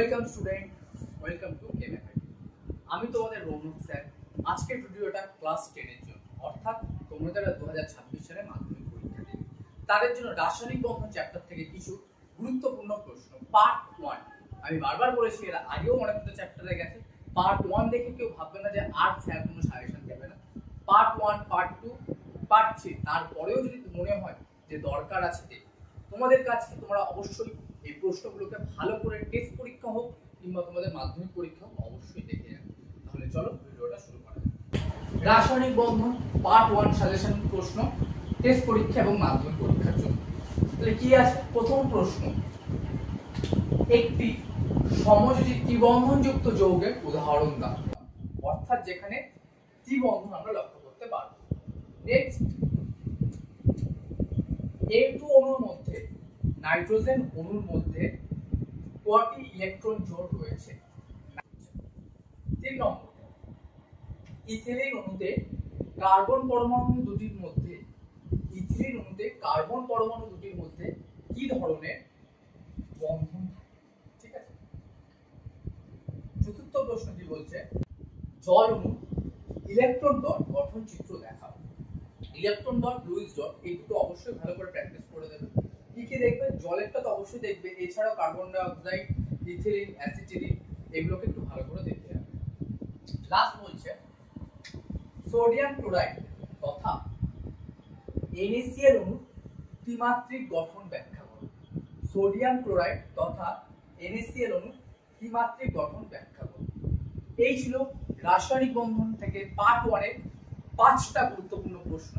Welcome student, welcome to came academy. আমি তোমাদের Rounak sir. আজকের ভিডিওটা ক্লাস 10 এর জন্য, অর্থাৎ তোমরা যারা 2026 সালে মাধ্যমিক পরীক্ষা দেবে তাদের জন্য রাসায়নিক বন্ধন চ্যাপ্টার থেকে কিছু গুরুত্বপূর্ণ প্রশ্ন পার্ট 1। আমি বারবার বলেছি, এর আগেও অনেকটা চ্যাপ্টারে গেছে। পার্ট 1 দেখে কেউ ভাববে না যে আর স্যার কোনো সাজেশন দেবে না। পার্ট 1, পার্ট 2, পার্ট 3 তারপরেও যদি মনে হয় যে দরকার আছে তোমাদের কাছে, তোমরা অবশ্যই এই প্রশ্নগুলোকে ভালো করে টেস্ট পরীক্ষা হোক কিংবা তোমাদের মাধ্যমিক পরীক্ষা হোক অবশ্যই দেখে যাবে। তাহলে চলো ভিডিওটা শুরু করা যাক। রাসায়নিক বন্ধন পার্ট 1 সাজেশন প্রশ্ন টেস্ট পরীক্ষা এবং মাধ্যমিক পরীক্ষার জন্য। তাহলে কি আছে? প্রথম প্রশ্ন, একটি সমযোজী ত্রিবন্ধনযুক্ত যৌগের উদাহরণ দাও। অর্থাৎ যেখানে ত্রিবন্ধন আমরা লক্ষ্য করতে পারব। নেক্সট, A2 অণুর মধ্যে নাইট্রোজেন অণুর মধ্যে কয়টি ইলেকট্রন জোড় রয়েছে? 3 নম্বর, ইথিলিন অণুতে কার্বন পরমাণু দুটির মধ্যে কি ধরনের বন্ধন থাকে? ঠিক আছে। চতুর্থ প্রশ্নটি বলছে, জল অণু ইলেকট্রন ডট গঠন চিত্র দেখাও। ইলেকট্রন ডট, লুইস ডট, এই দুটো অবশ্যই ভালো করে প্র্যাকটিস করে দেবে। কি কি দেখবে? জলেরটা তো অবশ্যই দেখবে, এছাড়াও carbon die oxide, ethylene, acetylene এগুলোকে একটু ভালো করে দেখতে হবে। লাস্ট বলছে, সোডিয়াম ক্লোরাইড তথা NaCl অণুর ত্রিমাত্রিক গঠন ব্যাখ্যা করো। সোডিয়াম ক্লোরাইড তথা NaCl অণুর ত্রিমাত্রিক গঠন ব্যাখ্যা করো। এই ছিল রাসায়নিক বন্ধন থেকে পার্ট 1 এর 5টা গুরুত্বপূর্ণ প্রশ্ন।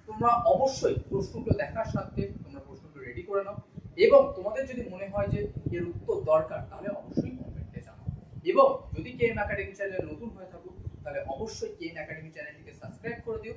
তোমরা অবশ্যই প্রশ্নগুলো দেখার সাথে তোমরা প্রশ্নগুলো রেডি করে নাও, এবং তোমাদের যদি মনে হয় যে এর উত্তর দরকার তাহলে অবশ্যই কমেন্টে জানাও। এবং যদি কেএম একাডেমি চ্যানেলে নতুন হয়ে থাকো তাহলে অবশ্যই কেএম একাডেমি চ্যানেলটিকে সাবস্ক্রাইব করে দিও